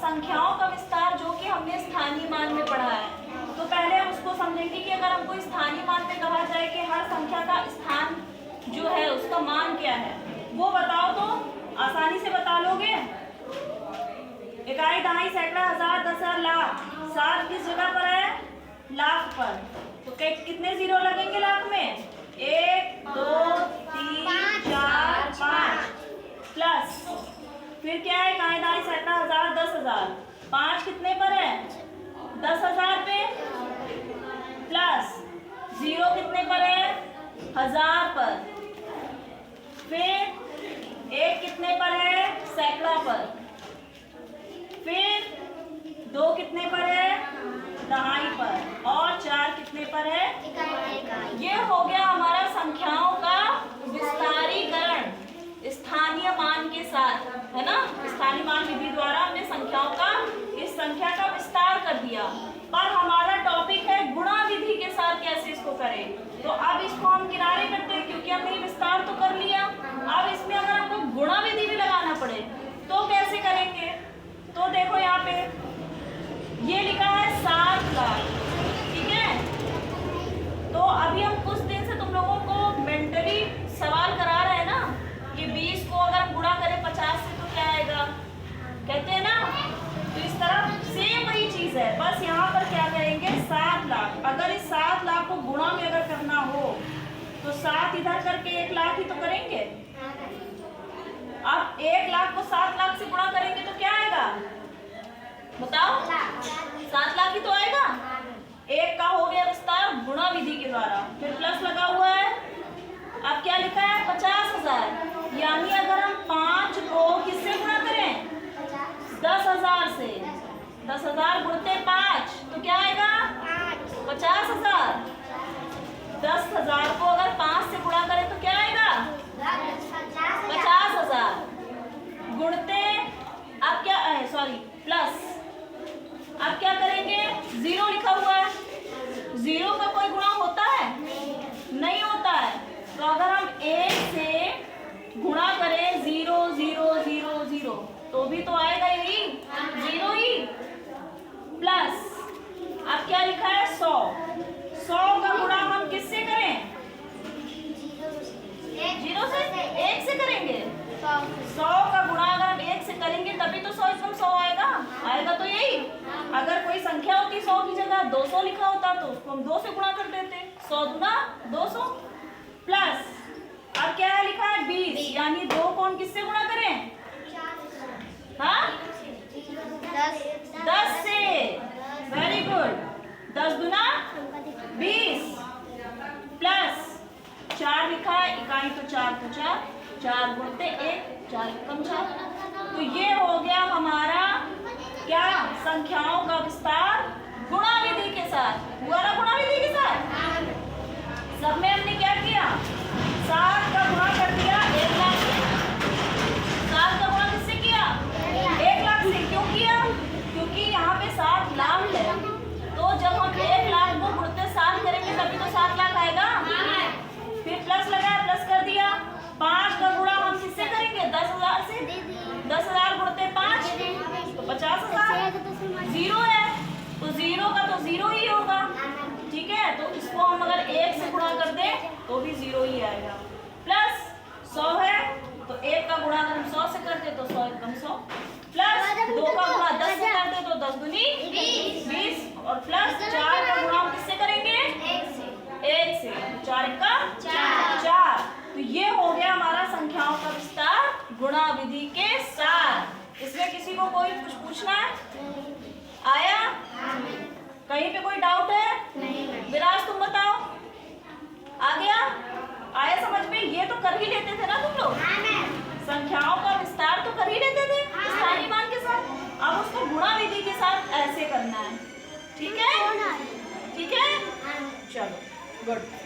संख्याओं का विस्तार जो कि हमने स्थानीय मान में पढ़ा है। तो पहले हम उसको समझेंगे कि अगर हमको स्थानीय मान में कहा जाए कि हर संख्या का स्थान जो है उसका मान क्या है, वो बताओ तो आसानी से बता लोगे। इकाई, दहाई, सैकड़ा, हजार, दस हजार, लाख। 7 किस जगह पर है? लाख पर। तो कितने जीरो लगेंगे लाख में? 1 2 3 4 5 प्लस फिर क्या है? इकाई, दहाई, सैकड़ा, हजार, दस हजार। 5 कितने पर है? 10,000 पे प्लस 0 कितने पर है? 1000 पर। फिर 1 कितने पर है? सैकड़ा पर। फिर 2 कितने पर है? दहाई पर। और 4 कितने पर है? ये हो गया हमारा संख्याओं का विस्तारीकरण स्थानीय मान के साथ, है ना। स्थानीय मान विधि द्वारा हमने संख्याओं का, इस संख्या का विस्तार कर दिया। पर हमारा टॉपिक है गुणा विधि के साथ कैसे इसको करें। तो अब इसको हम किनारे करते हैं क्योंकि हमने विस्तार तो कर लिया। अब इसमें अगर हमको गुणा विधि भी लगाना पड़े तो कैसे करेंगे? तो देखो यहाँ पे ये लिखा है 7 लाख, ठीक है। तो अभी हम कुछ दिन से तुम लोगों को मेंटली सवाल करा रहे हैं ना कि 20 को अगर हम गुणा करें 50 से तो क्या आएगा, कहते हैं ना। तो इस तरह सेम वही चीज है, बस यहाँ पर क्या करेंगे? 7 लाख। अगर इस 7 लाख को गुणा में अगर करना हो तो 7 इधर करके 1 लाख ही तो करेंगे। अब 1 लाख को 7 लाख से गुणा करेंगे तो क्या आएगा बताओ? 7 लाख ही तो आएगा। 1 का हो गया विस्तार गुणा विधि के द्वारा। फिर प्लस लगा हुआ है। अब क्या लिखा है? 50,000। यानी अगर हम 5 को किससे गुणा करें? 10,000 से। 10,000 गुणते 5 तो क्या आएगा? 50,000। 10,000 को अगर 5 से गुणा करें तो क्या आएगा? 50,000 गुणते, अब क्या है, सॉरी प्लस। अब क्या करेंगे? 0 लिखा हुआ है। 0 का कोई गुणा होता है? नहीं होता है। तो अगर हम 1 से गुणा करें 0 0 0 0 तो भी तो आएगा यही 0 ही। प्लस अब क्या लिखा है? 100। 100 का गुणा हम किससे करें? 0 से, 1 से करेंगे। 100 का गुणा अगर हम 1 से करेंगे तभी तो 100 एकदम 100 आएगा। आएगा तो यही। अगर कोई संख्या होती 100 की जगह 200 लिखा होता तो उसको हम 2 से गुणा कर देते। 100 गुना 200 प्लस अब क्या है लिखा है? 20। यानी 2 को हम किससे गुणा करें? हाँ 10 से। Very good. 10 गुना 20 प्लस 4 लिखा है। इकाई तो 4 तो 4, 4 गुणते 1, 4 कम 4। तो ये हो गया हमारा क्या? संख्याओं का विस्तार गुणा विधि के साथ। हुआ ना गुणा विधि के साथ? सब में हमने क्या किया? 7 का गुणा कर दिया 1 लाख से। 7 का गुणा किससे किया? 1 लाख से। क्यों किया? क्योंकि यहाँ पे 7 लाख है। तो जब हम 1 लाख को गुणते 7 करेंगे तभी तो 7 लाख आएगा। फिर प्लस लगाया, प्लस कर दिया। 5 का गुणा हम किससे करेंगे? 10,000 से। 10,000 गुणते 5 तो 50,000। 0 है तो 0 का तो 0 ही होगा, ठीक है। तो इसको हम अगर 1 से गुणा कर दें तो भी 0 ही आएगा। प्लस 100 है तो 1 का गुणा अगर हम 100 से करते तो 100 एकदम 100। प्लस 2 का गुणा 10 से करते तो 10 दूनी 20। और प्लस 4 का गुणा हम किससे करेंगे? 1 से। 4 का 4। तो ये हो गया हमारा संख्याओं का विस्तार गुणा विधि के साथ। इसमें किसी को कोई कुछ पूछना है? आया? कहीं पे कोई डाउट है? विराज तुम बताओ, आ गया? आया समझ में? ये तो कर ही लेते थे ना तुम लोग। संख्याओं का विस्तार तो कर ही लेते थे स्थानीय मान के साथ। अब उसको गुणा विधि के साथ ऐसे करना है, ठीक है? ठीक है, चलो गुड।